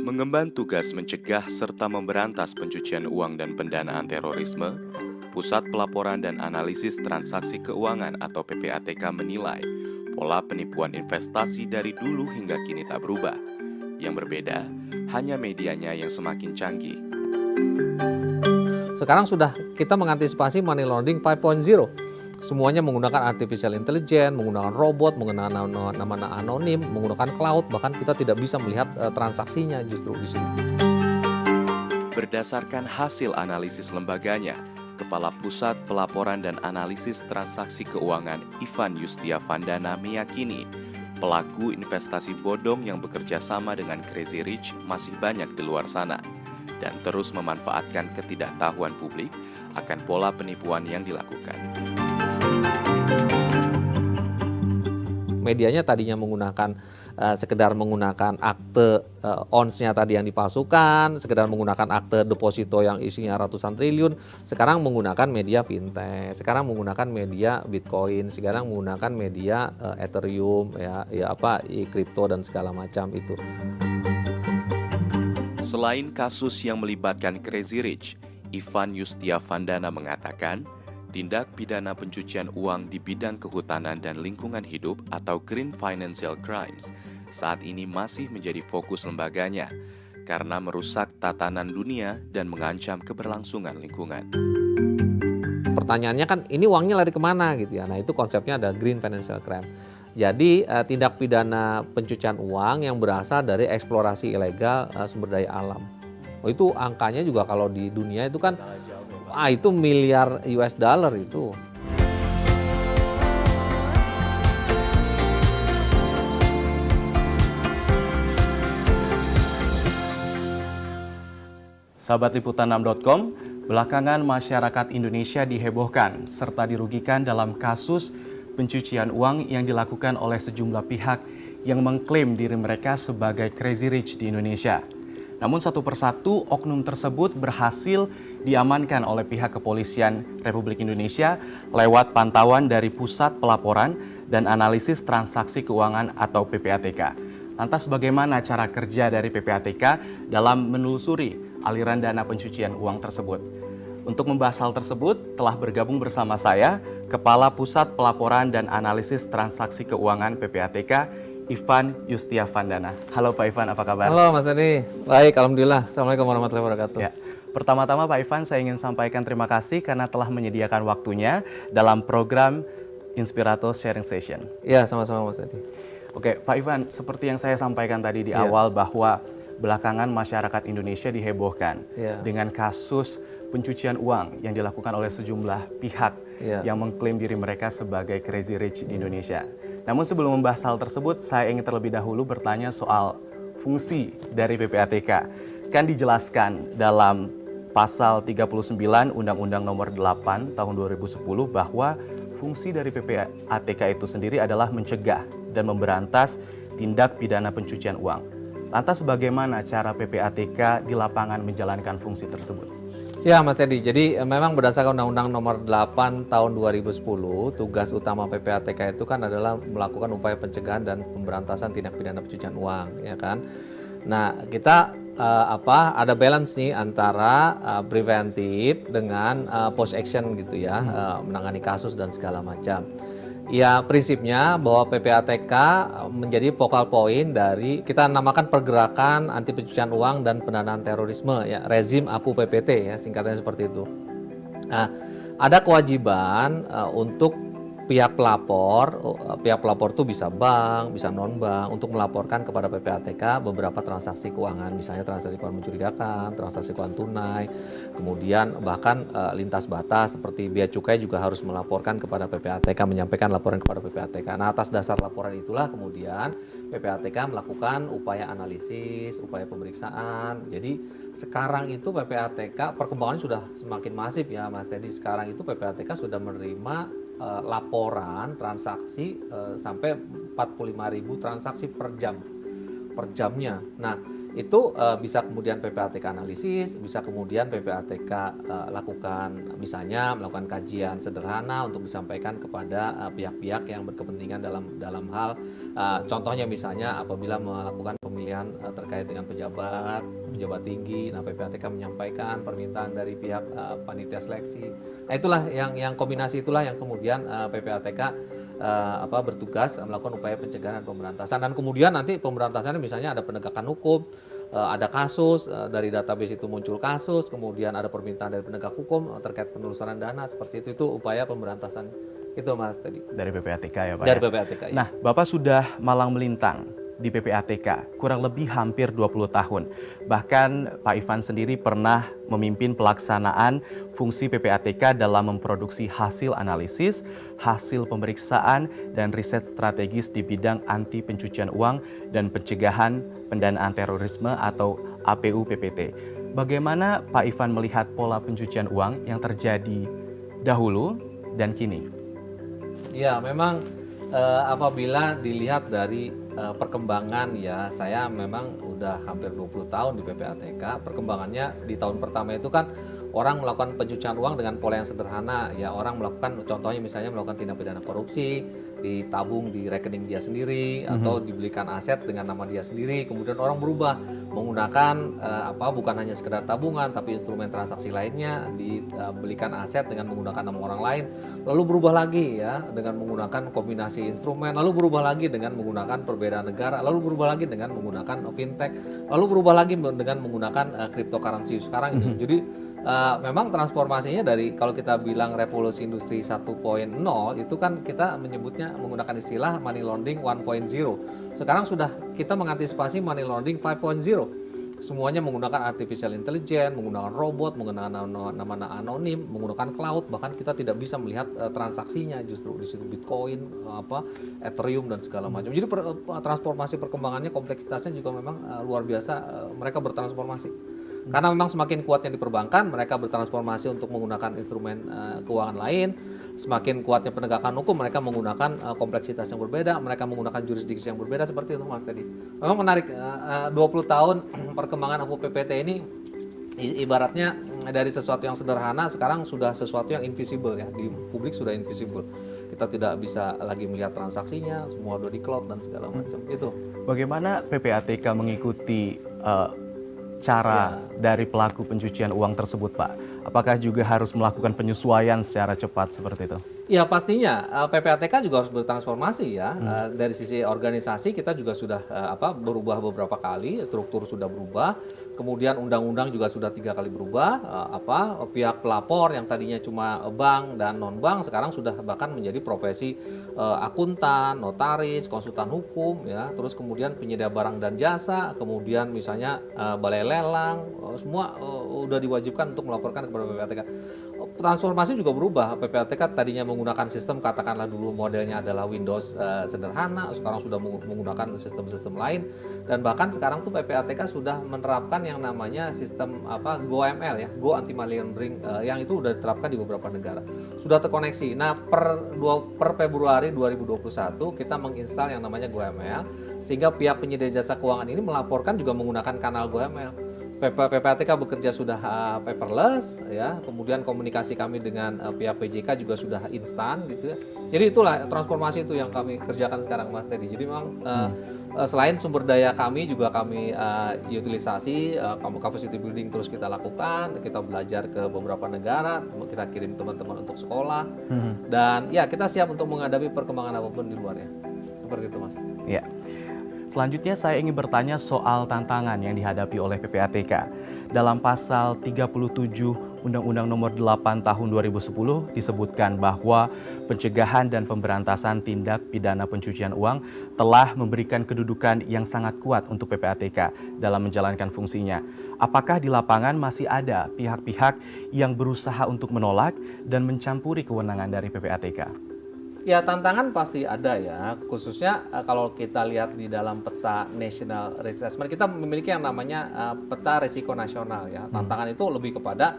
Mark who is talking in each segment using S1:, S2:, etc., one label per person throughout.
S1: Mengemban tugas mencegah serta memberantas pencucian uang dan pendanaan terorisme, Pusat Pelaporan dan Analisis Transaksi Keuangan atau PPATK menilai pola penipuan investasi dari dulu hingga kini tak berubah. Yang berbeda, hanya medianya yang semakin canggih.
S2: Sekarang sudah kita mengantisipasi money laundering 5.0. Semuanya menggunakan artificial intelligence, menggunakan robot, menggunakan nama anonim, menggunakan cloud, bahkan kita tidak bisa melihat transaksinya justru di situ.
S1: Berdasarkan hasil analisis lembaganya, Kepala Pusat Pelaporan dan Analisis Transaksi Keuangan Ivan Yustiavandana meyakini pelaku investasi bodong yang bekerja sama dengan Crazy Rich masih banyak di luar sana dan terus memanfaatkan ketidaktahuan publik akan pola penipuan yang dilakukan.
S2: Medianya tadinya sekedar menggunakan akte ons-nya tadi yang dipalsukan, sekedar menggunakan akte deposito yang isinya ratusan triliun, sekarang menggunakan media fintech, sekarang menggunakan media Bitcoin, sekarang menggunakan media Ethereum, kripto dan segala macam itu.
S1: Selain kasus yang melibatkan Crazy Rich, Ivan Yustiavandana mengatakan tindak pidana pencucian uang di bidang kehutanan dan lingkungan hidup atau Green Financial Crimes saat ini masih menjadi fokus lembaganya karena merusak tatanan dunia dan mengancam keberlangsungan lingkungan.
S2: Pertanyaannya kan ini uangnya lari kemana gitu ya. Nah itu konsepnya ada Green Financial Crime. Jadi tindak pidana pencucian uang yang berasal dari eksplorasi ilegal sumber daya alam. Itu angkanya juga kalau di dunia itu kan itu miliar US dollar itu.
S3: Sahabat Liputan6.com, belakangan masyarakat Indonesia dihebohkan serta dirugikan dalam kasus pencucian uang yang dilakukan oleh sejumlah pihak yang mengklaim diri mereka sebagai Crazy Rich di Indonesia. Namun satu persatu oknum tersebut berhasil diamankan oleh pihak kepolisian Republik Indonesia lewat pantauan dari Pusat Pelaporan dan Analisis Transaksi Keuangan atau PPATK. Lantas bagaimana cara kerja dari PPATK dalam menelusuri aliran dana pencucian uang tersebut? Untuk membahas hal tersebut telah bergabung bersama saya Kepala Pusat Pelaporan dan Analisis Transaksi Keuangan PPATK Ivan Yustiavandana. Halo Pak Ivan, apa kabar?
S2: Halo Mas Edi, baik alhamdulillah. Assalamualaikum warahmatullahi wabarakatuh.
S3: Ya. Pertama-tama Pak Ivan, saya ingin sampaikan terima kasih karena telah menyediakan waktunya dalam program Inspirato Sharing Session.
S2: Ya, sama-sama Mas Edi.
S3: Oke, Pak Ivan, seperti yang saya sampaikan tadi di awal bahwa belakangan masyarakat Indonesia dihebohkan dengan kasus pencucian uang yang dilakukan oleh sejumlah pihak yang mengklaim diri mereka sebagai Crazy Rich di Indonesia. Namun sebelum membahas hal tersebut, saya ingin terlebih dahulu bertanya soal fungsi dari PPATK. Kan dijelaskan dalam pasal 39 Undang-Undang Nomor 8 Tahun 2010 bahwa fungsi dari PPATK itu sendiri adalah mencegah dan memberantas tindak pidana pencucian uang. Lantas bagaimana cara PPATK di lapangan menjalankan fungsi tersebut?
S2: Ya Mas Edi, jadi memang berdasarkan Undang-Undang Nomor 8 Tahun 2010, tugas utama PPATK itu kan adalah melakukan upaya pencegahan dan pemberantasan tindak pidana pencucian uang, ya kan. Nah, kita ada balance nih antara preventif dengan post action gitu ya, menangani kasus dan segala macam. Ya prinsipnya bahwa PPATK menjadi focal point dari kita namakan pergerakan anti pencucian uang dan pendanaan terorisme ya, rezim APU PPT ya, singkatnya seperti itu. Nah, ada kewajiban untuk pihak pelapor itu bisa bank, bisa non bank untuk melaporkan kepada PPATK beberapa transaksi keuangan, misalnya transaksi keuangan mencurigakan, transaksi keuangan tunai, kemudian bahkan lintas batas seperti bea cukai juga harus melaporkan kepada PPATK, menyampaikan laporan kepada PPATK. Nah, atas dasar laporan itulah kemudian PPATK melakukan upaya analisis, upaya pemeriksaan. Jadi sekarang itu PPATK perkembangannya sudah semakin masif ya Mas Teddy. Sekarang itu PPATK sudah menerima laporan transaksi sampai 45.000 transaksi per jamnya. Nah, itu bisa kemudian PPATK analisis, bisa kemudian PPATK lakukan misalnya melakukan kajian sederhana untuk disampaikan kepada pihak-pihak yang berkepentingan dalam hal contohnya misalnya apabila melakukan pemilihan terkait dengan pejabat tinggi. Nah, PPATK menyampaikan permintaan dari pihak panitia seleksi. Nah, itulah yang kombinasi itulah yang kemudian PPATK bertugas melakukan upaya pencegahan dan pemberantasan. Dan kemudian nanti pemberantasannya misalnya ada penegakan hukum, ada kasus, dari database itu muncul kasus, kemudian ada permintaan dari penegak hukum terkait penelusuran dana, seperti itu upaya pemberantasan itu Mas tadi.
S3: Dari PPATK ya Pak?
S2: Dari PPATK ya.
S3: Nah, Bapak sudah malang melintang di PPATK kurang lebih hampir 20 tahun. Bahkan Pak Ivan sendiri pernah memimpin pelaksanaan fungsi PPATK dalam memproduksi hasil analisis, hasil pemeriksaan, dan riset strategis di bidang anti pencucian uang dan pencegahan pendanaan terorisme atau APU-PPT. Bagaimana Pak Ivan melihat pola pencucian uang yang terjadi dahulu dan kini?
S2: Ya, memang apabila dilihat dari perkembangan ya, saya memang udah hampir 20 tahun di PPATK. Perkembangannya di tahun pertama itu kan orang melakukan pencucian uang dengan pola yang sederhana ya, orang melakukan contohnya misalnya melakukan tindak pidana korupsi, ditabung di rekening dia sendiri atau dibelikan aset dengan nama dia sendiri, kemudian orang berubah menggunakan bukan hanya sekedar tabungan tapi instrumen transaksi lainnya, dibelikan aset dengan menggunakan nama orang lain, lalu berubah lagi ya dengan menggunakan kombinasi instrumen, lalu berubah lagi dengan menggunakan perbedaan negara, lalu berubah lagi dengan menggunakan fintech, lalu berubah lagi dengan menggunakan cryptocurrency sekarang ini. Jadi memang transformasinya dari kalau kita bilang revolusi industri 1.0 itu kan kita menyebutnya menggunakan istilah money laundering 1.0. Sekarang sudah kita mengantisipasi money laundering 5.0. Semuanya menggunakan artificial intelligence, menggunakan robot, menggunakan nama anonim, menggunakan cloud, bahkan kita tidak bisa melihat transaksinya, justru di situ Bitcoin, Ethereum dan segala macam. Jadi transformasi perkembangannya, kompleksitasnya juga memang luar biasa. Mereka bertransformasi. Karena memang semakin kuatnya di perbankan, mereka bertransformasi untuk menggunakan instrumen keuangan lain. Semakin kuatnya penegakan hukum, mereka menggunakan kompleksitas yang berbeda, mereka menggunakan jurisdiksi yang berbeda, seperti itu Mas tadi. Memang menarik, 20 tahun perkembangan APU-PPT ini ibaratnya dari sesuatu yang sederhana sekarang sudah sesuatu yang invisible ya, di publik sudah invisible. Kita tidak bisa lagi melihat transaksinya, semua udah di cloud dan segala macam. Itu. Bagaimana
S3: PPATK mengikuti cara dari pelaku pencucian uang tersebut, Pak? Apakah juga harus melakukan penyesuaian secara cepat seperti itu?
S2: Ya pastinya PPATK juga harus bertransformasi ya. Dari sisi organisasi kita juga sudah berubah beberapa kali, struktur sudah berubah, kemudian undang-undang juga sudah 3 kali berubah. Pihak pelapor yang tadinya cuma bank dan non bank sekarang sudah bahkan menjadi profesi akuntan, notaris, konsultan hukum ya. Terus kemudian penyedia barang dan jasa, kemudian misalnya balai lelang, semua udah diwajibkan untuk melaporkan kepada PPATK. Transformasi juga berubah. PPATK tadinya menggunakan sistem katakanlah dulu modelnya adalah Windows sederhana, sekarang sudah menggunakan sistem-sistem lain, dan bahkan sekarang tuh PPATK sudah menerapkan yang namanya sistem GoML ya, Go Anti Money Laundering, yang itu sudah diterapkan di beberapa negara. Sudah terkoneksi. Nah, per Februari 2021 kita menginstal yang namanya GoML sehingga pihak penyedia jasa keuangan ini melaporkan juga menggunakan kanal GoML. PPATK bekerja sudah paperless ya, kemudian komunikasi kami dengan pihak PJK juga sudah instan gitu ya. Jadi itulah transformasi itu yang kami kerjakan sekarang Mas Teddy. Jadi memang selain sumber daya kami juga kami utilisasi, capacity building terus kita lakukan, kita belajar ke beberapa negara, kita kirim teman-teman untuk sekolah, dan ya kita siap untuk menghadapi perkembangan apapun di luarnya. Seperti itu Mas.
S3: Ya. Selanjutnya saya ingin bertanya soal tantangan yang dihadapi oleh PPATK. Dalam pasal 37 Undang-Undang Nomor 8 Tahun 2010 disebutkan bahwa pencegahan dan pemberantasan tindak pidana pencucian uang telah memberikan kedudukan yang sangat kuat untuk PPATK dalam menjalankan fungsinya. Apakah di lapangan masih ada pihak-pihak yang berusaha untuk menolak dan mencampuri kewenangan dari PPATK?
S2: Ya tantangan pasti ada ya, khususnya kalau kita lihat di dalam peta National Risk Assessment, kita memiliki yang namanya peta risiko nasional ya. Tantangan itu lebih kepada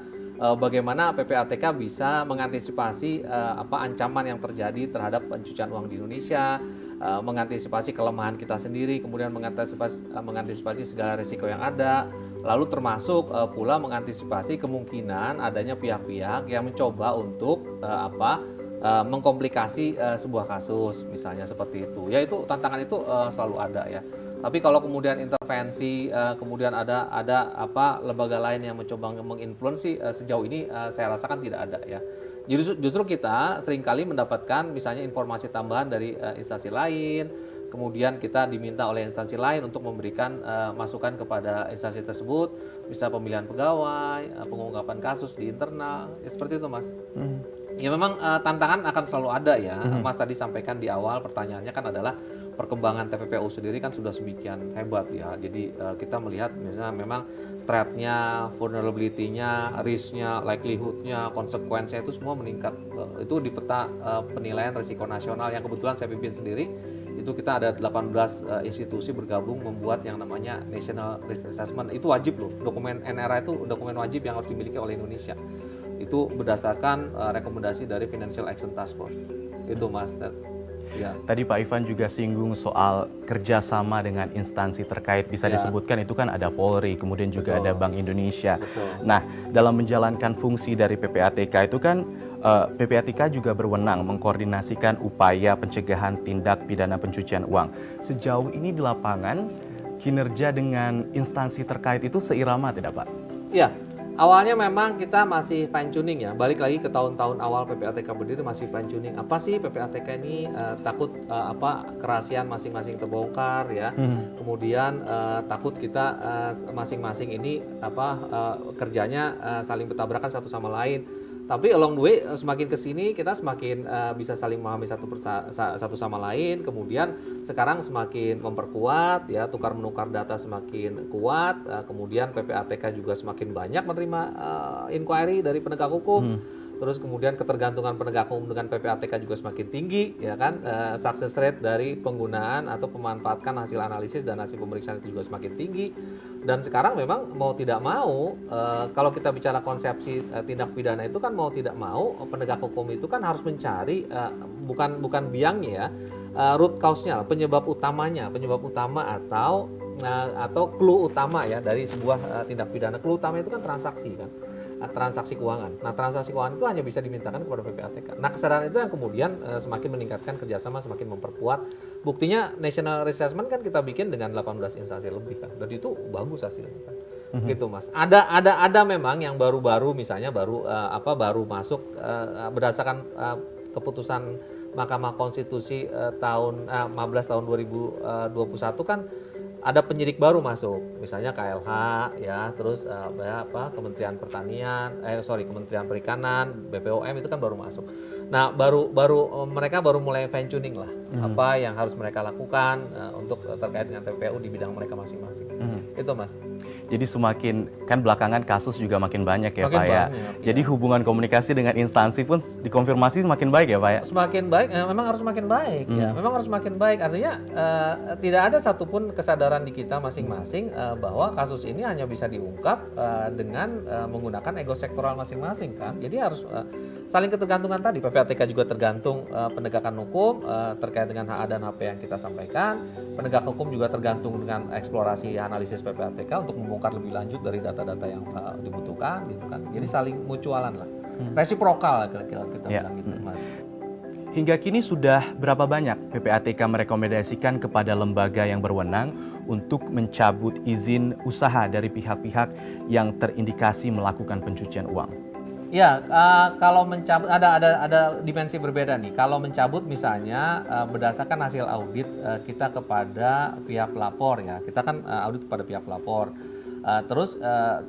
S2: bagaimana PPATK bisa mengantisipasi ancaman yang terjadi terhadap pencucian uang di Indonesia, mengantisipasi kelemahan kita sendiri, kemudian mengantisipasi segala risiko yang ada, lalu termasuk pula mengantisipasi kemungkinan adanya pihak-pihak yang mencoba untuk mengkomplikasi sebuah kasus misalnya seperti itu. Ya itu tantangan itu selalu ada ya. Tapi kalau kemudian intervensi, kemudian ada apa lembaga lain yang mencoba menginfluensi, sejauh ini saya rasakan tidak ada ya. Justru kita seringkali mendapatkan misalnya informasi tambahan dari instansi lain, kemudian kita diminta oleh instansi lain untuk memberikan masukan kepada instansi tersebut, bisa pemilihan pegawai, pengungkapan kasus di internal, ya seperti itu Mas. Ya memang tantangan akan selalu ada ya. Mas tadi sampaikan di awal pertanyaannya kan adalah perkembangan TPPU sendiri kan sudah sedemikian hebat ya. Jadi kita melihat misalnya memang threat-nya, vulnerability-nya, risk-nya, likelihood-nya, konsekuensinya itu semua meningkat. Itu di peta penilaian risiko nasional yang kebetulan saya pimpin sendiri. Itu kita ada 18 institusi bergabung membuat yang namanya National Risk Assessment. Itu wajib loh. Dokumen NRA itu dokumen wajib yang harus dimiliki oleh Indonesia. Itu berdasarkan rekomendasi dari Financial Action Task Force. Itu Mas. Ya.
S3: Tadi Pak Ivan juga singgung soal kerjasama dengan instansi terkait, bisa disebutkan itu kan ada Polri, kemudian juga ada Bank Indonesia. Nah, dalam menjalankan fungsi dari PPATK itu kan PPATK juga berwenang mengkoordinasikan upaya pencegahan tindak pidana pencucian uang. Sejauh ini di lapangan, kinerja dengan instansi terkait itu seirama tidak Pak?
S2: Iya. Awalnya memang kita masih fine tuning ya, balik lagi ke tahun-tahun awal PPATK berdiri masih fine tuning. Apa sih PPATK ini takut kerahasiaan masing-masing terbongkar ya. Kemudian takut kita masing-masing ini kerjanya saling bertabrakan satu sama lain. Tapi along the way semakin kesini kita semakin bisa saling memahami satu sama lain. Kemudian sekarang semakin memperkuat ya, tukar menukar data semakin kuat. Kemudian PPATK juga semakin banyak menerima inquiry dari penegak hukum. Terus kemudian ketergantungan penegak hukum dengan PPATK juga semakin tinggi ya kan. Success rate dari penggunaan atau pemanfaatkan hasil analisis dan hasil pemeriksaan itu juga semakin tinggi. Dan sekarang memang mau tidak mau kalau kita bicara konsepsi tindak pidana itu kan mau tidak mau penegak hukum itu kan harus mencari bukan biangnya ya, root cause-nya, penyebab utama atau clue utama ya dari sebuah tindak pidana. Clue utama itu kan transaksi kan. Transaksi keuangan. Nah, transaksi keuangan itu hanya bisa dimintakan kepada PPATK. Nah, kesadaran itu yang kemudian semakin meningkatkan kerjasama, semakin memperkuat. Buktinya National Risk Assessment kan kita bikin dengan 18 instansi lebih kan. Dan itu bagus hasilnya kan. Gitu Mas. Ada memang yang baru-baru misalnya baru masuk berdasarkan keputusan Mahkamah Konstitusi tahun 15 tahun 2021 kan ada penyidik baru masuk, misalnya KLH ya, terus Kementerian Kementerian Perikanan, BPOM itu kan baru masuk. Nah, mereka baru mulai fine tuning lah apa yang harus mereka lakukan untuk terkait dengan TPPU di bidang mereka masing-masing. Itu Mas.
S3: Jadi semakin kan belakangan kasus juga makin banyak ya
S2: makin
S3: Pak ya.
S2: Banyak,
S3: jadi hubungan komunikasi dengan instansi pun dikonfirmasi semakin baik ya Pak ya.
S2: Semakin baik, memang harus semakin baik ya. Memang harus semakin baik. Artinya tidak ada satupun kesadaran di kita masing-masing bahwa kasus ini hanya bisa diungkap dengan menggunakan ego sektoral masing-masing kan. Jadi harus saling ketergantungan tadi. PPATK juga tergantung penegakan hukum terkait dengan HA dan HP yang kita sampaikan. Penegak hukum juga tergantung dengan eksplorasi analisis PPATK untuk membongkar lebih lanjut dari data-data yang dibutuhkan gitu kan. Jadi saling mutualan lah. Resiprokal kira-kira kita bilang gitu Mas.
S3: Hingga kini sudah berapa banyak PPATK merekomendasikan kepada lembaga yang berwenang untuk mencabut izin usaha dari pihak-pihak yang terindikasi melakukan pencucian uang?
S2: Ya, kalau mencabut ada dimensi berbeda nih. Kalau mencabut misalnya berdasarkan hasil audit kita kepada pihak pelapor ya. Kita kan audit kepada pihak pelapor. Terus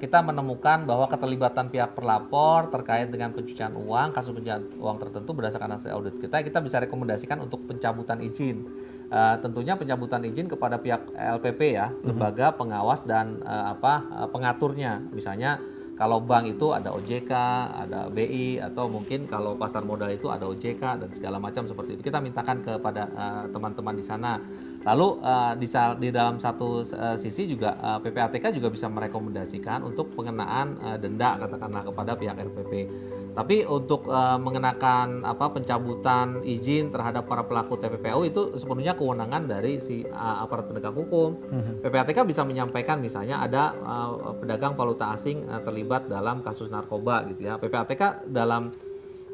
S2: kita menemukan bahwa keterlibatan pihak pelapor terkait dengan pencucian uang, kasus pencucian uang tertentu berdasarkan hasil audit kita bisa rekomendasikan untuk pencabutan izin. Tentunya pencabutan izin kepada pihak LPP ya, lembaga pengawas dan pengaturnya. Misalnya kalau bank itu ada OJK, ada BI, atau mungkin kalau pasar modal itu ada OJK dan segala macam seperti itu. Kita mintakan kepada teman-teman di sana. Lalu di dalam satu sisi juga PPATK juga bisa merekomendasikan untuk pengenaan denda katakanlah kepada pihak LPP. Tapi untuk mengenakan pencabutan izin terhadap para pelaku TPPU itu sepenuhnya kewenangan dari si aparat penegak hukum. PPATK bisa menyampaikan misalnya ada pedagang valuta asing terlibat dalam kasus narkoba gitu ya. PPATK dalam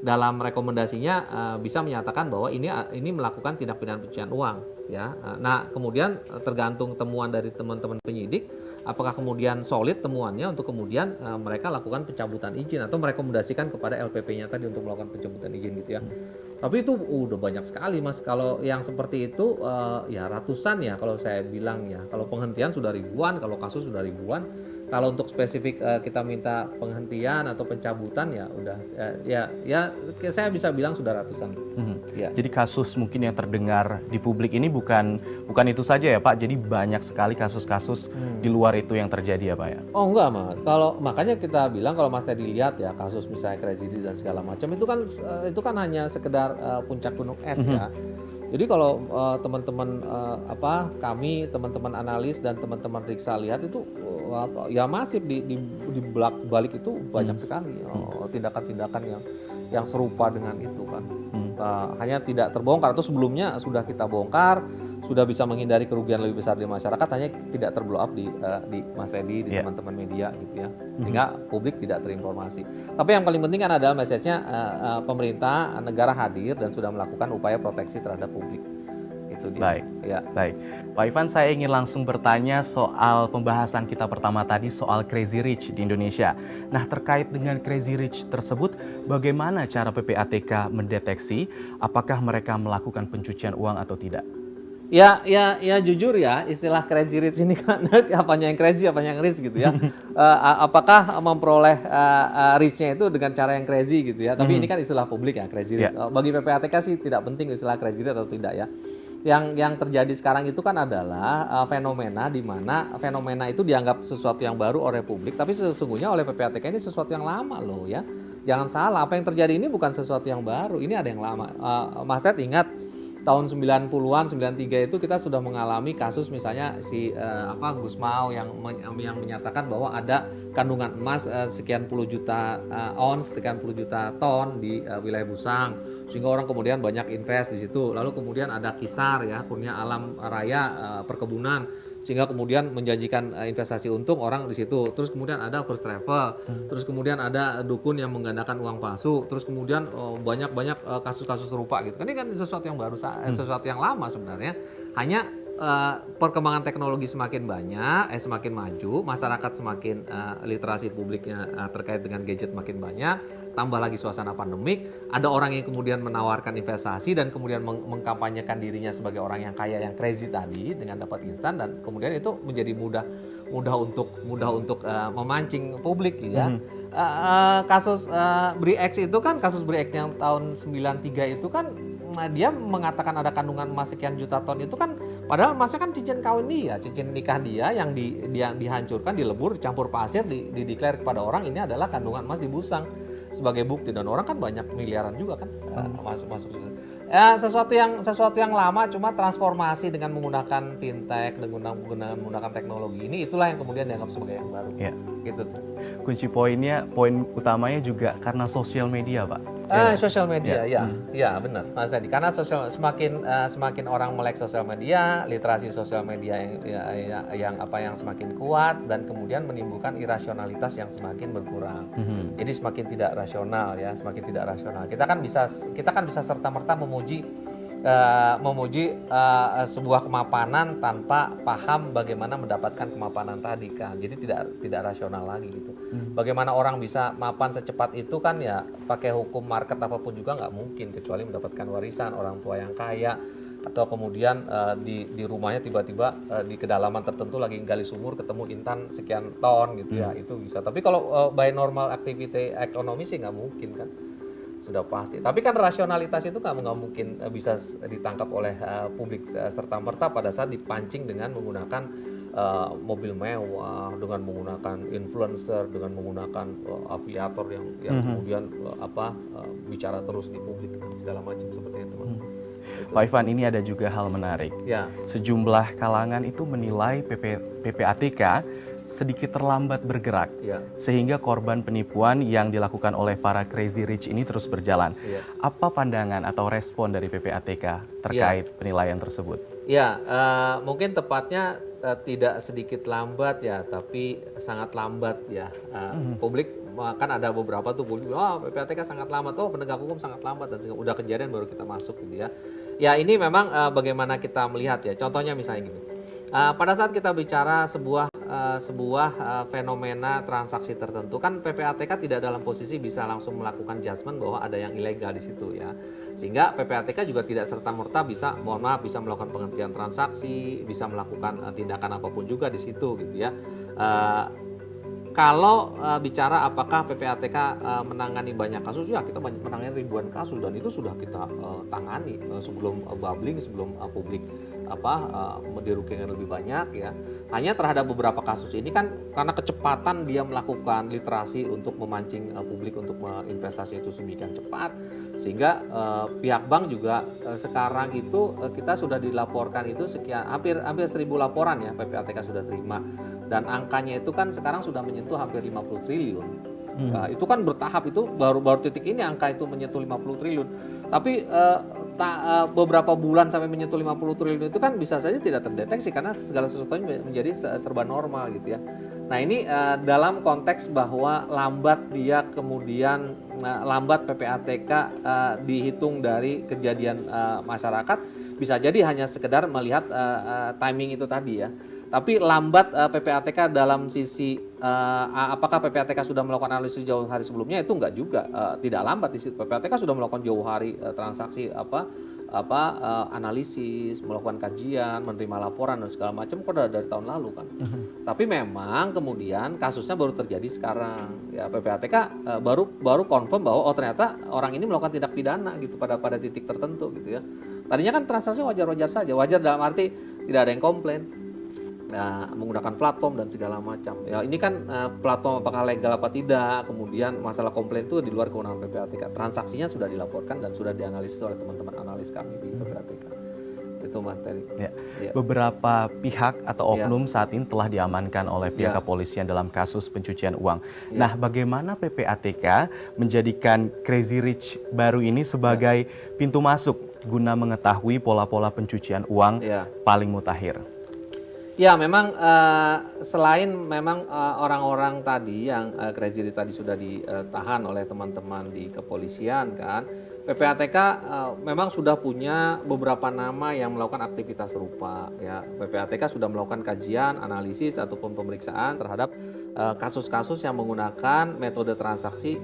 S2: dalam rekomendasinya bisa menyatakan bahwa ini melakukan tindak pidana pencucian uang ya. Nah, kemudian tergantung temuan dari teman-teman penyidik apakah kemudian solid temuannya untuk kemudian mereka lakukan pencabutan izin atau merekomendasikan kepada LPP-nya tadi untuk melakukan pencabutan izin gitu ya. Tapi itu udah banyak sekali Mas. Kalau yang seperti itu ya ratusan ya kalau saya bilang ya. Kalau penghentian sudah ribuan, kalau kasus sudah ribuan. Kalau untuk spesifik kita minta penghentian atau pencabutan ya udah ya saya bisa bilang sudah ratusan. Ya.
S3: Jadi kasus mungkin yang terdengar di publik ini bukan itu saja ya Pak. Jadi banyak sekali kasus-kasus di luar itu yang terjadi ya Pak ya.
S2: Oh enggak Mas. Kalau makanya kita bilang kalau Mas tadi lihat ya kasus misalnya Crazy Rich dan segala macam itu kan hanya sekedar puncak gunung es ya. Jadi kalau teman-teman kami teman-teman analis dan teman-teman Riksa lihat itu ya masif di balik itu banyak sekali tindakan-tindakan yang serupa dengan itu kan. Hanya tidak terbongkar atau sebelumnya sudah kita bongkar, sudah bisa menghindari kerugian lebih besar di masyarakat, hanya tidak terblow up di Mas Teddy, di teman-teman media gitu ya, sehingga publik tidak terinformasi. Tapi yang paling penting kan adalah message-nya pemerintah, negara hadir dan sudah melakukan upaya proteksi terhadap publik. Itu dia.
S3: Baik, baik. Pak Ivan, saya ingin langsung bertanya soal pembahasan kita pertama tadi soal Crazy Rich di Indonesia. Nah, terkait dengan Crazy Rich tersebut, bagaimana cara PPATK mendeteksi apakah mereka melakukan pencucian uang atau tidak?
S2: Ya jujur ya istilah Crazy Rich ini kan apanya yang crazy, apanya yang rich gitu ya. Apakah memperoleh rich-nya itu dengan cara yang crazy gitu ya. Tapi ini kan istilah publik ya Crazy Rich. Bagi PPATK sih tidak penting istilah Crazy Rich atau tidak ya. Yang terjadi sekarang itu kan adalah fenomena di mana fenomena itu dianggap sesuatu yang baru oleh publik, tapi sesungguhnya oleh PPATK ini sesuatu yang lama loh ya. Jangan salah, apa yang terjadi ini bukan sesuatu yang baru, ini ada yang lama. Mas Ted ingat tahun 90-an, 93 itu kita sudah mengalami kasus misalnya si Gus Mau yang menyatakan bahwa ada kandungan emas sekian puluh juta ons, sekian puluh juta ton di wilayah Busang, sehingga orang kemudian banyak invest di situ. Lalu kemudian ada Kisar ya, Kurnia Alam Raya perkebunan, sehingga kemudian menjanjikan investasi untung orang di situ. Terus kemudian ada First Travel, terus kemudian ada dukun yang menggandakan uang palsu, terus kemudian banyak kasus-kasus serupa gitu. Ini kan sesuatu yang baru, sesuatu yang lama sebenarnya. Hanya perkembangan teknologi semakin banyak, semakin maju, masyarakat semakin literasi publiknya terkait dengan gadget makin banyak, tambah lagi suasana pandemik, ada orang yang kemudian menawarkan investasi dan kemudian mengkampanyekan dirinya sebagai orang yang kaya, yang crazy tadi dengan dapat instan, dan kemudian itu menjadi mudah untuk memancing publik gitu ya. Kasus BRIEX itu kan, kasus BRIEX yang tahun 93 itu kan dia mengatakan ada kandungan emas sekian juta ton itu kan, padahal emasnya kan cincin kawin dia, cincin nikah dia yang dihancurkan, dilebur, dicampur pasir, dideklar kepada orang ini adalah kandungan emas di Busang sebagai bukti, dan orang kan banyak miliaran juga kan masuk. Ya, sesuatu yang lama, cuma transformasi dengan menggunakan fintech, dengan menggunakan teknologi ini, itulah yang kemudian dianggap sebagai yang baru.
S3: Ya.
S2: Gitu tuh.
S3: Kunci poin utamanya juga karena sosial media, Pak.
S2: Sosial media, ya benar, Mas Adi. Karena semakin orang melek sosial media, literasi sosial media yang semakin kuat, dan kemudian menimbulkan irasionalitas yang semakin berkurang. Jadi semakin tidak rasional ya, semakin tidak rasional. Kita kan bisa serta-merta memuji sebuah kemapanan tanpa paham bagaimana mendapatkan kemapanan tadi kan. Jadi tidak rasional lagi gitu. Bagaimana orang bisa mapan secepat itu kan ya pakai hukum market apapun juga nggak mungkin, kecuali mendapatkan warisan orang tua yang kaya, atau kemudian di rumahnya tiba-tiba di kedalaman tertentu lagi gali sumur ketemu intan sekian ton gitu ya, itu bisa. Tapi kalau by normal activity ekonomi sih nggak mungkin kan, sudah pasti. Tapi kan rasionalitas itu nggak mungkin bisa ditangkap oleh publik serta-merta pada saat dipancing dengan menggunakan mobil mewah, dengan menggunakan influencer, dengan menggunakan afiliator yang kemudian bicara terus di publik segala macam seperti itu.
S3: Pak Ivan, ini ada juga hal menarik.
S2: Ya.
S3: Sejumlah kalangan itu menilai PPATK sedikit terlambat bergerak, sehingga korban penipuan yang dilakukan oleh para Crazy Rich ini terus berjalan. Apa pandangan atau respon dari PPATK terkait penilaian tersebut?
S2: Ya, mungkin tepatnya tidak sedikit lambat ya, tapi sangat lambat ya. Publik kan ada beberapa tuh publik, PPATK sangat lambat, penegak hukum sangat lambat, dan udah kejadian baru kita masuk gitu ya. Ya ini memang bagaimana kita melihat ya. Contohnya misalnya gini. Pada saat kita bicara sebuah fenomena transaksi tertentu, kan PPATK tidak dalam posisi bisa langsung melakukan judgement bahwa ada yang ilegal di situ ya. Sehingga PPATK juga tidak serta-merta bisa melakukan penghentian transaksi, bisa melakukan tindakan apapun juga di situ gitu ya. Kalau bicara apakah PPATK menangani banyak kasus, ya kita menangani ribuan kasus dan itu sudah kita tangani sebelum bubbling, sebelum publik dirugikan lebih banyak ya. Hanya terhadap beberapa kasus ini kan karena kecepatan dia melakukan literasi untuk memancing publik untuk investasi itu sedemikian cepat, sehingga pihak bank juga sekarang itu kita sudah dilaporkan itu sekian hampir 1.000 laporan ya PPATK sudah terima, dan angkanya itu kan sekarang sudah menyentuh hampir 50 triliun. Nah, itu kan bertahap, itu baru titik ini angka itu menyentuh 50 triliun. Tapi beberapa bulan sampai menyentuh 50 triliun itu kan bisa saja tidak terdeteksi karena segala sesuatunya menjadi serba normal gitu ya. Nah ini dalam konteks bahwa lambat dia kemudian lambat PPATK dihitung dari kejadian masyarakat, bisa jadi hanya sekedar melihat timing itu tadi ya. Tapi lambat PPATK dalam sisi apakah PPATK sudah melakukan analisis jauh hari sebelumnya, itu enggak juga, tidak lambat di situ. PPATK sudah melakukan jauh hari transaksi analisis, melakukan kajian, menerima laporan dan segala macam kok dari tahun lalu kan. Tapi memang kemudian kasusnya baru terjadi sekarang. Ya PPATK baru confirm bahwa ternyata orang ini melakukan tindak pidana gitu pada titik tertentu gitu ya. Tadinya kan transaksi wajar-wajar saja, wajar dalam arti tidak ada yang komplain. Menggunakan platform dan segala macam. Ya ini kan platform apakah legal apa tidak, kemudian masalah komplain itu di luar kewenangan PPATK. Transaksinya sudah dilaporkan dan sudah dianalisis oleh teman-teman analis kami di PPATK. Itu Mas Terry. Ya.
S3: Beberapa pihak atau oknum saat ini telah diamankan oleh pihak kepolisian dalam kasus pencucian uang. Nah, bagaimana PPATK menjadikan Crazy Rich baru ini sebagai pintu masuk guna mengetahui pola-pola pencucian uang paling mutakhir?
S2: Ya memang selain memang orang-orang tadi yang Crazy Rich tadi sudah ditahan oleh teman-teman di kepolisian kan, PPATK memang sudah punya beberapa nama yang melakukan aktivitas serupa ya. PPATK sudah melakukan kajian, analisis ataupun pemeriksaan terhadap kasus-kasus yang menggunakan metode transaksi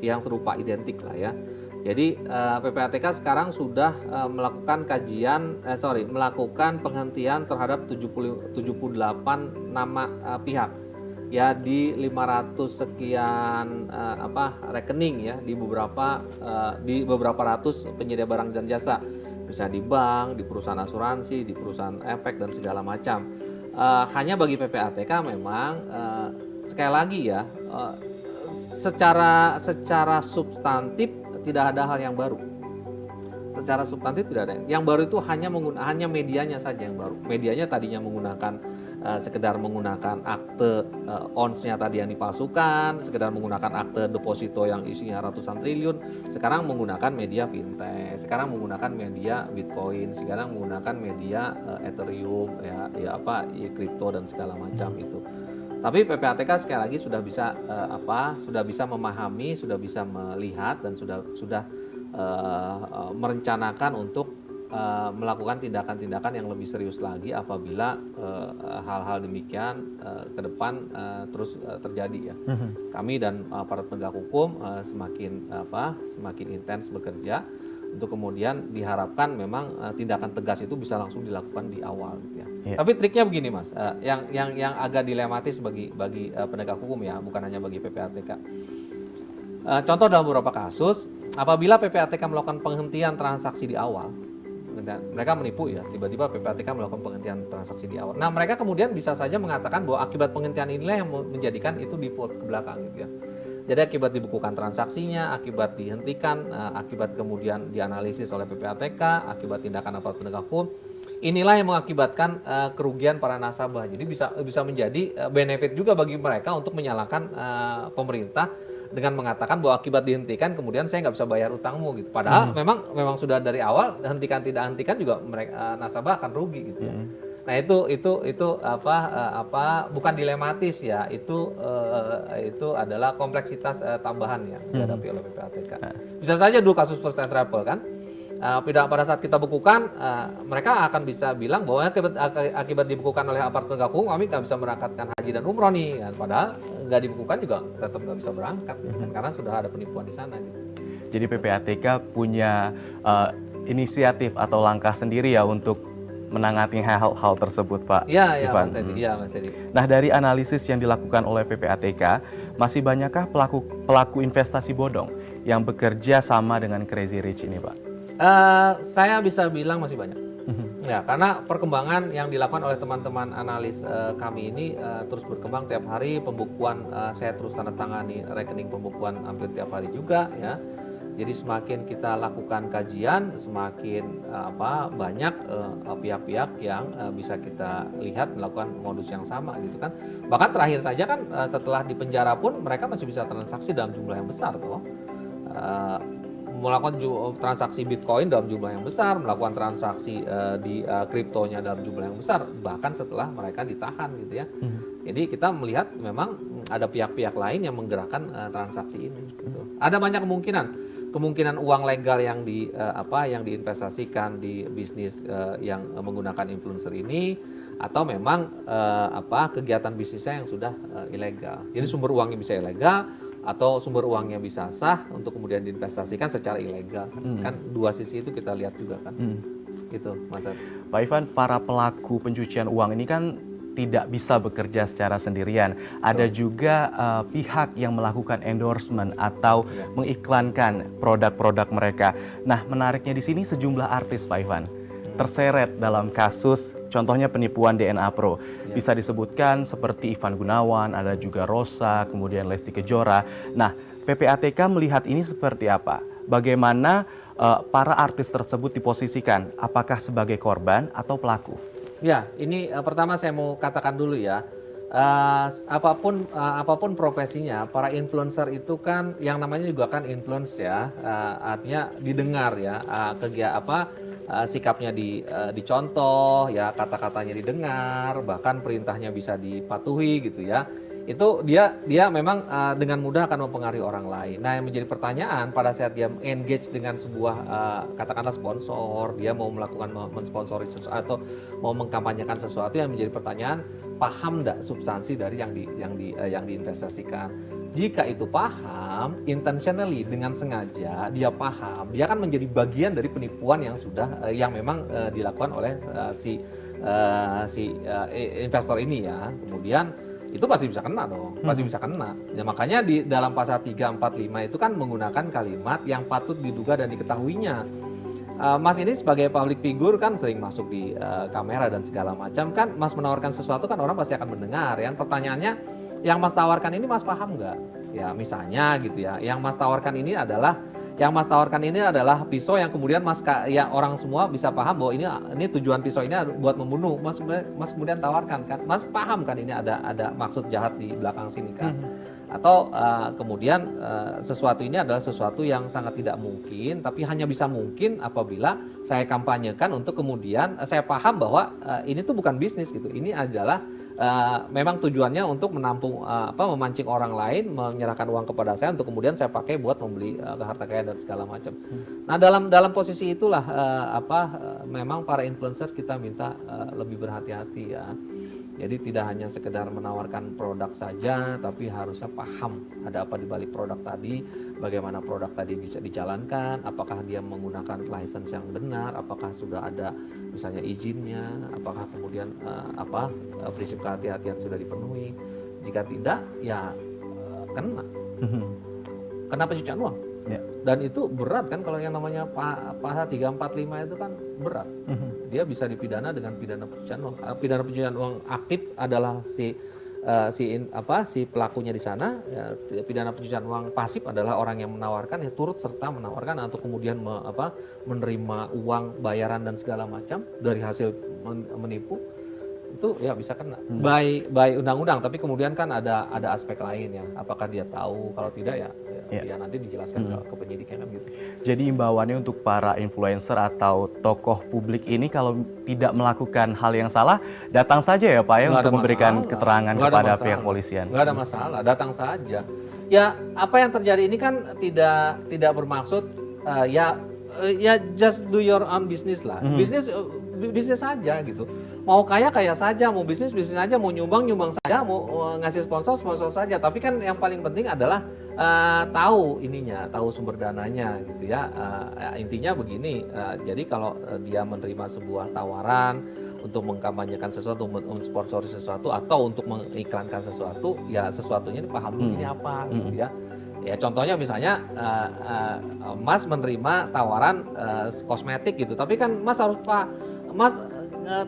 S2: yang serupa, identik lah ya. Jadi PPATK sekarang sudah melakukan melakukan penghentian terhadap 78 nama pihak ya di 500 sekian rekening ya di beberapa ratus penyedia barang dan jasa, misalnya di bank, di perusahaan asuransi, di perusahaan efek dan segala macam. Hanya bagi PPATK memang sekali lagi ya secara substantif tidak ada hal yang baru. Secara substantif tidak ada. Yang baru itu hanya medianya saja yang baru. Medianya tadinya menggunakan sekedar menggunakan akte ons-nya tadi yang dipalsukan, sekedar menggunakan akte deposito yang isinya ratusan triliun, sekarang menggunakan media fintech, sekarang menggunakan media Bitcoin, sekarang menggunakan media Ethereum kripto dan segala macam itu. Tapi PPATK sekali lagi sudah bisa memahami, sudah bisa melihat dan sudah merencanakan untuk melakukan tindakan-tindakan yang lebih serius lagi apabila hal-hal demikian ke depan terus terjadi ya. Kami dan para penegak hukum semakin intens bekerja untuk kemudian diharapkan memang tindakan tegas itu bisa langsung dilakukan di awal gitu ya. Tapi triknya begini Mas, yang agak dilematis bagi penegak hukum ya, bukan hanya bagi PPATK. Contoh dalam beberapa kasus, apabila PPATK melakukan penghentian transaksi di awal, mereka menipu ya, tiba-tiba PPATK melakukan penghentian transaksi di awal. Nah mereka kemudian bisa saja mengatakan bahwa akibat penghentian inilah yang menjadikan itu default ke belakang gitu ya. Jadi akibat dibekukan transaksinya, akibat dihentikan, akibat kemudian dianalisis oleh PPATK, akibat tindakan aparat penegak hukum, inilah yang mengakibatkan kerugian para nasabah. Jadi bisa menjadi benefit juga bagi mereka untuk menyalahkan pemerintah dengan mengatakan bahwa akibat dihentikan kemudian saya nggak bisa bayar utangmu gitu. Padahal memang sudah dari awal hentikan tidak hentikan juga mereka nasabah akan rugi gitu ya. Nah itu apa bukan dilematis ya, itu adalah kompleksitas tambahan yang dihadapi oleh PPATK. Bisa saja dulu kasus first and travel kan, pada saat kita bekukan, mereka akan bisa bilang bahwa akibat dibekukan oleh aparat penegak hukum kami nggak bisa berangkatkan haji dan umroh nih, kan? Padahal nggak dibekukan juga tetap nggak bisa berangkat, kan? Karena sudah ada penipuan di sana. Gitu.
S3: Jadi PPATK punya inisiatif atau langkah sendiri ya untuk menangani hal-hal tersebut, Pak Ivan.
S2: Iya, Mas Edi.
S3: Nah, dari analisis yang dilakukan oleh PPATK, masih banyakkah pelaku investasi bodong yang bekerja sama dengan Crazy Rich ini, Pak?
S2: Saya bisa bilang masih banyak. Ya, karena perkembangan yang dilakukan oleh teman-teman analis kami ini terus berkembang tiap hari. Pembukuan saya terus tanda tangani rekening pembukuan hampir tiap hari juga, ya. Jadi semakin kita lakukan kajian, semakin banyak pihak-pihak yang bisa kita lihat melakukan modus yang sama gitu kan. Bahkan terakhir saja kan setelah di penjara pun mereka masih bisa transaksi dalam jumlah yang besar toh. Melakukan transaksi Bitcoin dalam jumlah yang besar, melakukan transaksi di kriptonya dalam jumlah yang besar, bahkan setelah mereka ditahan gitu ya. Jadi kita melihat memang ada pihak-pihak lain yang menggerakkan transaksi ini. Gitu. Ada banyak kemungkinan uang legal yang diinvestasikan di bisnis yang menggunakan influencer ini, atau memang kegiatan bisnisnya yang sudah ilegal. Jadi sumber uangnya bisa ilegal atau sumber uangnya bisa sah untuk kemudian diinvestasikan secara ilegal. Kan dua sisi itu kita lihat juga kan. Gitu, Mas.
S3: Pak Ivan, para pelaku pencucian uang ini kan tidak bisa bekerja secara sendirian. Ada juga pihak yang melakukan endorsement atau mengiklankan produk-produk mereka. Nah, menariknya di sini sejumlah artis, Pak Ivan, terseret dalam kasus contohnya penipuan DNA Pro. Bisa disebutkan seperti Ivan Gunawan, ada juga Rosa, kemudian Lesti Kejora. Nah, PPATK melihat ini seperti apa? Bagaimana para artis tersebut diposisikan? Apakah sebagai korban atau pelaku?
S2: Ya, ini pertama saya mau katakan dulu ya, apapun profesinya, para influencer itu kan yang namanya juga kan influence ya, artinya didengar ya, sikapnya dicontoh ya, kata-katanya didengar, bahkan perintahnya bisa dipatuhi gitu ya. Itu dia memang dengan mudah akan mempengaruhi orang lain. Nah, yang menjadi pertanyaan pada saat dia engage dengan sebuah katakanlah sponsor, dia mau melakukan mensponsori sesuatu atau mau mengkampanyekan sesuatu, yang menjadi pertanyaan, paham enggak substansi dari yang diinvestasikan. Jika itu paham, intentionally dengan sengaja dia paham, dia akan menjadi bagian dari penipuan yang sudah yang memang dilakukan oleh si investor ini ya. Kemudian itu pasti bisa kena dong, pasti bisa kena. Ya, makanya di dalam pasal 345 itu kan menggunakan kalimat yang patut diduga dan diketahuinya. Mas ini sebagai public figure kan sering masuk di kamera dan segala macam kan, Mas menawarkan sesuatu kan orang pasti akan mendengar ya. Pertanyaannya, yang Mas tawarkan ini Mas paham nggak? Ya misalnya gitu ya, yang Mas tawarkan ini adalah pisau yang kemudian orang semua bisa paham bahwa ini tujuan pisau ini buat membunuh. Mas kemudian tawarkan kan, Mas paham kan ini ada maksud jahat di belakang sini kan. Atau kemudian sesuatu ini adalah sesuatu yang sangat tidak mungkin, tapi hanya bisa mungkin apabila saya kampanyekan untuk kemudian saya paham bahwa ini tuh bukan bisnis gitu. Ini adalah memang tujuannya untuk menampung memancing orang lain menyerahkan uang kepada saya untuk kemudian saya pakai buat membeli harta kekayaan dan segala macam. Nah, dalam posisi itulah memang para influencer kita minta lebih berhati-hati ya. Jadi tidak hanya sekedar menawarkan produk saja, tapi harusnya paham ada apa di balik produk tadi, bagaimana produk tadi bisa dijalankan, apakah dia menggunakan license yang benar, apakah sudah ada misalnya izinnya, apakah kemudian prinsip kehati-hatian sudah dipenuhi. Jika tidak, ya kena pencucian uang. Ya. Dan itu berat kan, kalau yang namanya pasal 345 itu kan berat. Dia bisa dipidana dengan pidana pencucian uang. Pidana pencucian uang aktif adalah si pelakunya di sana. Ya, pidana pencucian uang pasif adalah orang yang menawarkan, yang turut serta menawarkan atau kemudian menerima uang bayaran dan segala macam dari hasil menipu. itu ya bisa kena by undang-undang. Tapi kemudian kan ada aspek lain ya, apakah dia tahu, kalau tidak ya nanti dijelaskan ke penyidiknya kan gitu.
S3: Jadi imbauannya untuk para influencer atau tokoh publik ini kalau tidak melakukan hal yang salah, datang saja ya Pak ya untuk memberikan keterangan kepada pihak polisian.
S2: Nggak ada masalah, datang saja. Ya apa yang terjadi ini kan tidak bermaksud ya just do your own business lah. Bisnis saja gitu. Mau kaya saja, mau bisnis saja, mau nyumbang saja, mau ngasih sponsor saja. Tapi kan yang paling penting adalah tahu sumber dananya gitu ya. Intinya begini, jadi kalau dia menerima sebuah tawaran untuk mengkampanyekan sesuatu, mensponsori sesuatu atau untuk mengiklankan sesuatu, ya sesuatunya dipahami ini apa gitu ya. Ya contohnya misalnya Mas menerima tawaran kosmetik gitu, tapi kan Mas harus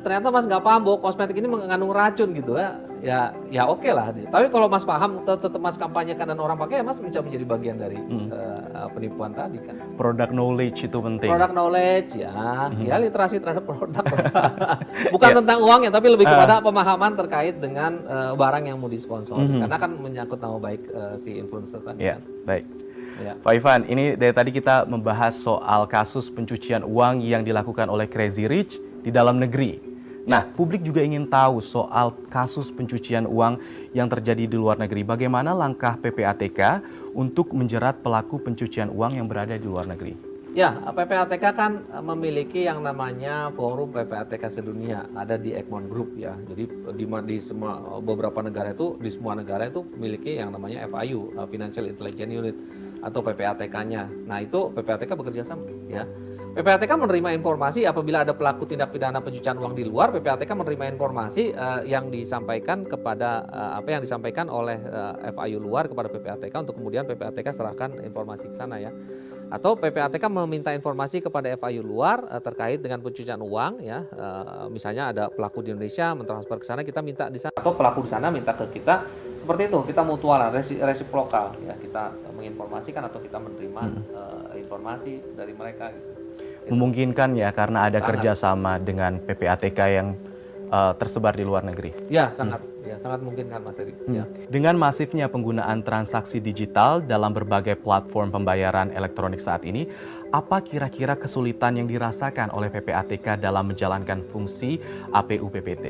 S2: ternyata Mas nggak paham bahwa kosmetik ini mengandung racun gitu ya oke lah. Tapi kalau Mas paham tetap Mas kampanyekan dan orang pakai, ya Mas bisa menjadi bagian dari penipuan tadi kan. Product knowledge itu penting. Product knowledge ya literasi terhadap produk. Bukan tentang uangnya, tapi lebih kepada pemahaman terkait dengan barang yang mau disponsori. Karena kan menyangkut nama baik si influencer tadi.
S3: Ya,
S2: kan.
S3: baik. Ya. Pak Ivan, ini dari tadi kita membahas soal kasus pencucian uang yang dilakukan oleh Crazy Rich di dalam negeri. Nah, publik juga ingin tahu soal kasus pencucian uang yang terjadi di luar negeri. Bagaimana langkah PPATK untuk menjerat pelaku pencucian uang yang berada di luar negeri?
S2: Ya, PPATK kan memiliki yang namanya forum PPATK sedunia, ada di Egmont Group ya. Jadi di semua beberapa negara itu, di semua negara itu memiliki yang namanya FIU, Financial Intelligence Unit atau PPATK-nya. Nah, itu PPATK bekerja sama ya. PPATK menerima informasi apabila ada pelaku tindak pidana pencucian uang di luar. PPATK menerima informasi yang disampaikan kepada apa yang disampaikan oleh FIU luar kepada PPATK untuk kemudian PPATK serahkan informasi ke sana ya. Atau PPATK meminta informasi kepada FIU luar terkait dengan pencucian uang ya. Misalnya ada pelaku di Indonesia mentransfer ke sana, kita minta di sana, atau pelaku di sana minta ke kita. Seperti itu, kita mutualan, resiprokal ya, kita menginformasikan atau kita menerima informasi dari mereka gitu.
S3: Memungkinkan ya karena ada kerjasama dengan PPATK yang tersebar di luar negeri.
S2: Ya sangat memungkinkan Mas Eri. Ya.
S3: Dengan masifnya penggunaan transaksi digital dalam berbagai platform pembayaran elektronik saat ini, apa kira-kira kesulitan yang dirasakan oleh PPATK dalam menjalankan fungsi APU-PPT?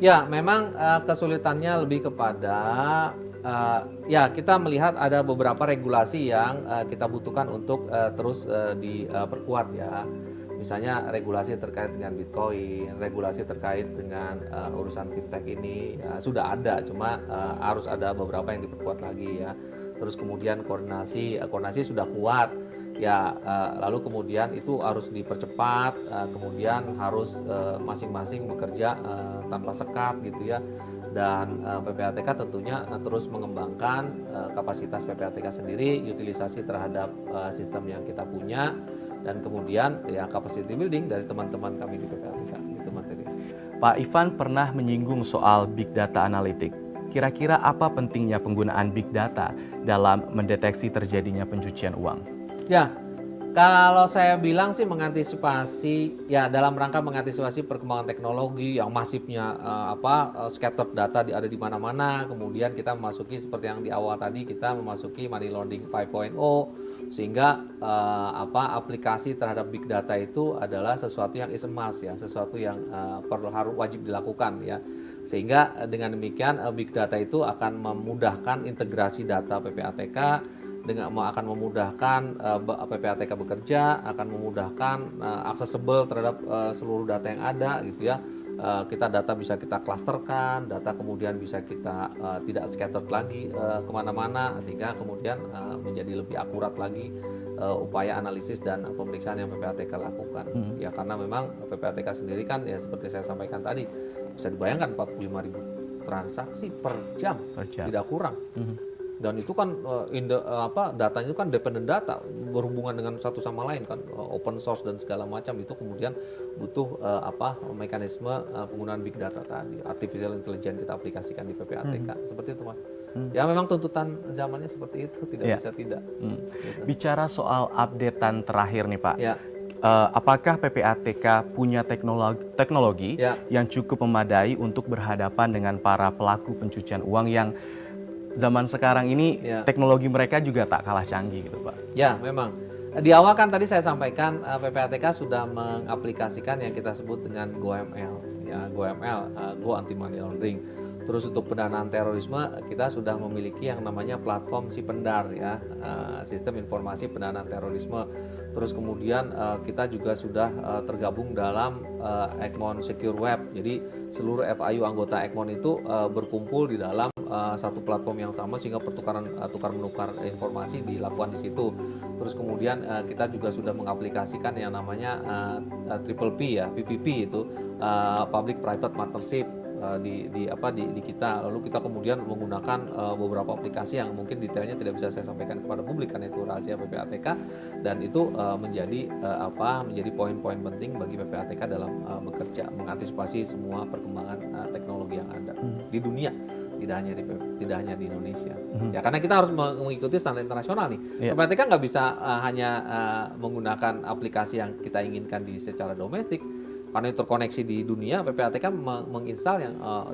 S2: Ya, memang kesulitannya lebih kepada ya kita melihat ada beberapa regulasi yang kita butuhkan untuk terus diperkuat ya. Misalnya regulasi terkait dengan Bitcoin, regulasi terkait dengan urusan fintech ini sudah ada, cuma harus ada beberapa yang diperkuat lagi ya. Terus kemudian koordinasi sudah kuat ya, lalu kemudian itu harus dipercepat, kemudian harus masing-masing bekerja tanpa sekat gitu ya. Dan PPATK tentunya terus mengembangkan kapasitas PPATK sendiri, utilisasi terhadap sistem yang kita punya, dan kemudian ya capacity building dari teman-teman kami di PPATK itu Mas Teddy.
S3: Pak Ivan pernah menyinggung soal big data analitik. Kira-kira apa pentingnya penggunaan big data dalam mendeteksi terjadinya pencucian uang?
S2: Ya, kalau saya bilang sih mengantisipasi ya, dalam rangka mengantisipasi perkembangan teknologi yang masifnya scattered data ada di mana-mana. Kemudian kita memasuki seperti yang di awal tadi, kita memasuki money laundering 5.0 sehingga aplikasi terhadap big data itu adalah sesuatu yang is a must ya, sesuatu yang harus wajib dilakukan ya. Sehingga dengan demikian big data itu akan memudahkan integrasi data PPATK, akan memudahkan PPATK bekerja, akan memudahkan accessible terhadap seluruh data yang ada gitu ya. Kita data bisa kita klasterkan, data kemudian bisa kita tidak scattered lagi kemana-mana, sehingga kemudian menjadi lebih akurat lagi upaya analisis dan pemeriksaan yang PPATK lakukan. Ya karena memang PPATK sendiri kan ya seperti saya sampaikan tadi, bisa dibayangkan 45.000 transaksi per jam. Tidak kurang. Dan itu kan datanya itu kan dependent data, berhubungan dengan satu sama lain kan, open source dan segala macam. Itu kemudian butuh mekanisme penggunaan big data tadi, artificial intelligence kita aplikasikan di PPATK. Seperti itu Mas. Ya memang tuntutan zamannya seperti itu, tidak bisa tidak.
S3: Bicara soal updatean terakhir nih Pak.
S2: Ya.
S3: apakah PPATK punya teknologi
S2: Ya.
S3: yang cukup memadai untuk berhadapan dengan para pelaku pencucian uang yang zaman sekarang ini
S2: Ya.
S3: teknologi mereka juga tak kalah canggih gitu Pak?
S2: Ya, memang. Di awal kan tadi saya sampaikan PPATK sudah mengaplikasikan yang kita sebut dengan GoML, ya GoML, Go Anti Money Laundering. Terus untuk pendanaan terorisme kita sudah memiliki yang namanya platform Sipendar, ya, sistem informasi pendanaan terorisme. Terus kemudian kita juga sudah tergabung dalam Egmont Secure Web. Jadi seluruh FIU anggota Egmont itu berkumpul di dalam satu platform yang sama sehingga pertukaran tukar menukar informasi dilakukan di situ. Terus kemudian kita juga sudah mengaplikasikan yang namanya Triple P, ya, PPP itu Public Private Partnership di kita. Lalu kita kemudian menggunakan beberapa aplikasi yang mungkin detailnya tidak bisa saya sampaikan kepada publik karena itu rahasia PPATK, dan itu menjadi poin-poin penting bagi PPATK dalam bekerja mengantisipasi semua perkembangan teknologi yang ada di dunia, tidak hanya di Indonesia. Ya, karena kita harus mengikuti standar internasional nih. PPATK nggak bisa hanya menggunakan aplikasi yang kita inginkan secara domestik. Karena terkoneksi di dunia, PPATK menginstal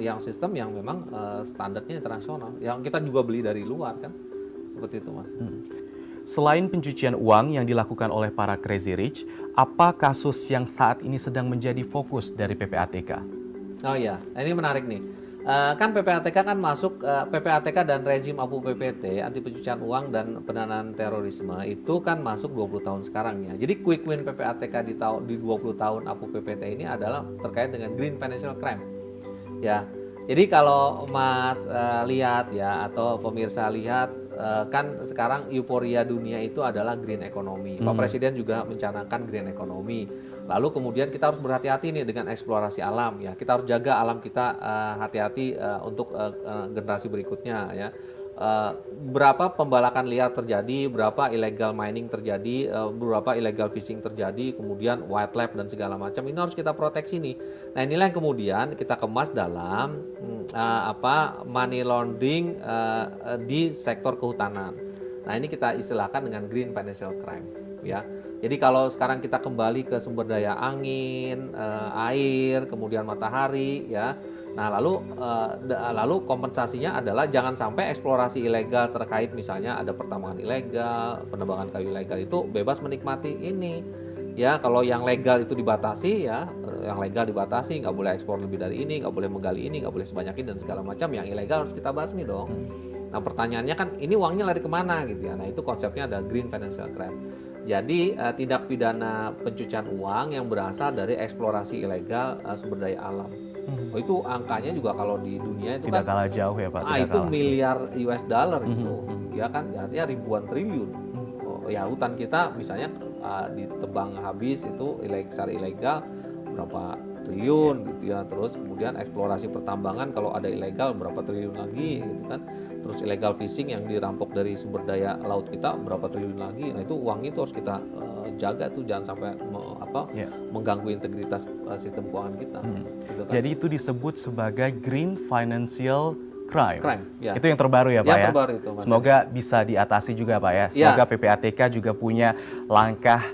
S2: yang sistem yang memang standarnya internasional, yang kita juga beli dari luar kan, seperti itu Mas.
S3: Selain pencucian uang yang dilakukan oleh para Crazy Rich, apa kasus yang saat ini sedang menjadi fokus dari PPATK?
S2: Oh iya, ini menarik nih. Kan PPATK kan masuk PPATK dan rezim APU PPT anti pencucian uang dan pendanaan terorisme itu kan masuk 20 tahun sekarang ya. Jadi quick win PPATK di 20 tahun APU PPT ini adalah terkait dengan green financial crime. Ya. Jadi kalau Mas lihat ya, atau pemirsa lihat, kan sekarang euforia dunia itu adalah green economy. Pak Presiden juga mencanangkan green economy. Lalu kemudian kita harus berhati-hati nih dengan eksplorasi alam ya. Kita harus jaga alam kita hati-hati untuk generasi berikutnya ya. Berapa pembalakan liar terjadi, berapa illegal mining terjadi, berapa illegal fishing terjadi, kemudian wildlife dan segala macam ini harus kita proteksi nih. Nah, inilah yang kemudian kita kemas dalam money laundering di sektor kehutanan. Nah, ini kita istilahkan dengan green financial crime ya. Jadi kalau sekarang kita kembali ke sumber daya angin, air, kemudian matahari ya. Nah, lalu kompensasinya adalah jangan sampai eksplorasi ilegal terkait misalnya ada pertambangan ilegal, penebangan kayu ilegal itu bebas menikmati ini. Ya, kalau yang legal itu dibatasi ya, yang legal dibatasi, nggak boleh ekspor lebih dari ini, nggak boleh menggali ini, nggak boleh sebanyak ini dan segala macam. Yang ilegal harus kita basmi dong. Nah, pertanyaannya kan ini uangnya lari kemana gitu ya. Nah, itu konsepnya ada green financial crime. Jadi tindak pidana pencucian uang yang berasal dari eksplorasi ilegal sumber daya alam. Oh, itu angkanya juga kalau di dunia itu
S3: tidak
S2: kan
S3: kalah jauh ya Pak.
S2: itu kalah. Miliar US dollar itu, ya kan, artinya ribuan triliun. Ya hutan kita misalnya ditebang habis itu secara ilegal berapa triliun gitu ya. Terus kemudian eksplorasi pertambangan kalau ada ilegal berapa triliun lagi gitu kan. Terus illegal fishing yang dirampok dari sumber daya laut kita berapa triliun lagi. Nah, itu uang itu harus kita jaga tuh, jangan sampai mengganggu integritas sistem keuangan kita. Gitu kan.
S3: Jadi itu disebut sebagai green financial crime.
S2: Ya.
S3: Itu yang terbaru ya Pak ya?
S2: Terbaru itu, Mas.
S3: Semoga bisa diatasi juga Pak ya. Semoga PPATK juga punya langkah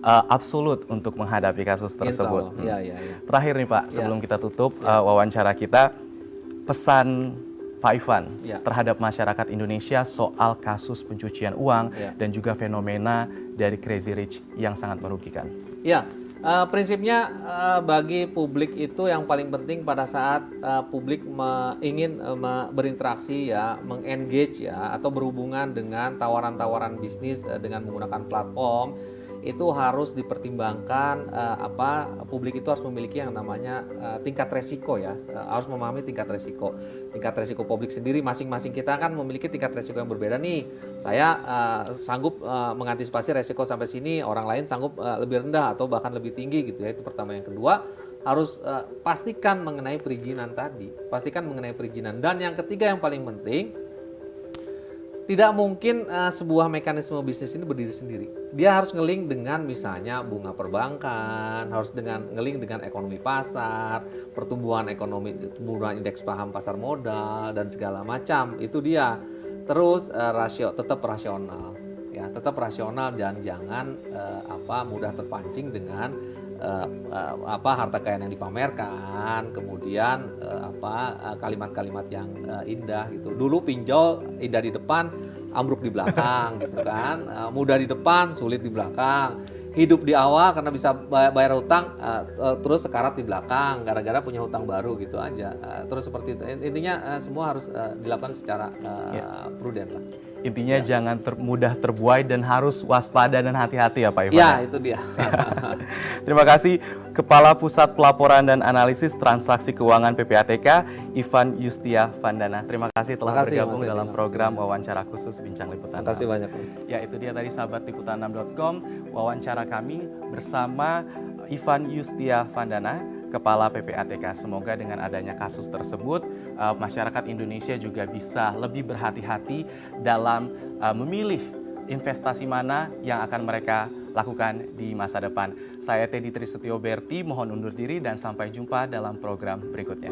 S3: absolut untuk menghadapi kasus tersebut.
S2: Ya.
S3: Terakhir nih Pak, sebelum kita tutup wawancara kita, pesan Pak Ivan terhadap masyarakat Indonesia soal kasus pencucian uang dan juga fenomena dari Crazy Rich yang sangat merugikan.
S2: Ya, prinsipnya bagi publik itu yang paling penting pada saat publik ingin berinteraksi ya, mengengage ya, atau berhubungan dengan tawaran-tawaran bisnis dengan menggunakan platform, itu harus dipertimbangkan publik itu harus memiliki yang namanya tingkat resiko ya, harus memahami tingkat resiko publik sendiri. Masing-masing kita kan memiliki tingkat resiko yang berbeda nih. Saya sanggup mengantisipasi resiko sampai sini, orang lain sanggup lebih rendah atau bahkan lebih tinggi gitu ya. Itu pertama. Yang kedua, harus pastikan mengenai perizinan tadi, dan yang ketiga yang paling penting, tidak mungkin sebuah mekanisme bisnis ini berdiri sendiri. Dia harus ngeling dengan misalnya bunga perbankan, harus ngeling dengan ekonomi pasar, pertumbuhan ekonomi, pertumbuhan indeks paham pasar modal dan segala macam. Itu dia. Terus tetap rasional. ya, tetap rasional dan jangan mudah terpancing dengan harta kekayaan yang dipamerkan, kemudian kalimat-kalimat yang indah gitu. Dulu pinjol indah di depan, ambruk di belakang gitu kan. Mudah di depan, sulit di belakang. Hidup di awal karena bisa bayar hutang, terus sekarat di belakang gara-gara punya hutang baru gitu aja. Terus seperti itu. Intinya semua harus dilakukan secara prudent lah.
S3: Intinya jangan mudah terbuai dan harus waspada dan hati-hati ya Pak Ivan.
S2: Ya, itu dia.
S3: Terima kasih Kepala Pusat Pelaporan dan Analisis Transaksi Keuangan PPATK, Ivan Yustia Vandana. Terima kasih telah bergabung dalam program wawancara khusus Bincang Liputan.
S2: Terima kasih banyak, Mas.
S3: Ya, itu dia tadi sahabat liputan6.com, wawancara kami bersama Ivan Yustia Vandana, Kepala PPATK. Semoga dengan adanya kasus tersebut, masyarakat Indonesia juga bisa lebih berhati-hati dalam memilih investasi mana yang akan mereka lakukan di masa depan. Saya Teddy Trisetyo Berti, mohon undur diri dan sampai jumpa dalam program berikutnya.